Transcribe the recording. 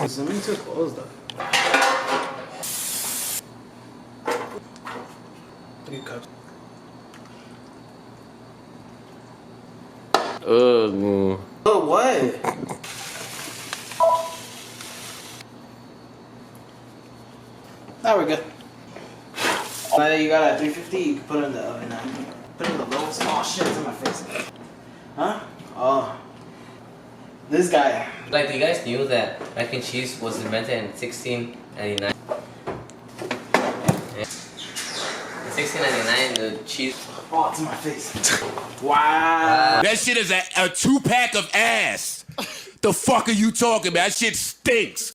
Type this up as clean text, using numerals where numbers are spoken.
Zooming too close though. 3 cups. Ugh. Oh, what? Now we're good. Now that you got at 350, you can put it in the oven now. Put it in the lowest. Oh shit, it's in my face. Huh? Oh. This guy. Like, you guys knew that mac and cheese was invented in 1699? In 1699, the cheese... Oh, it's in my face. Wow. That shit is a 2-pack of ass. The fuck are you talking about? That shit stinks.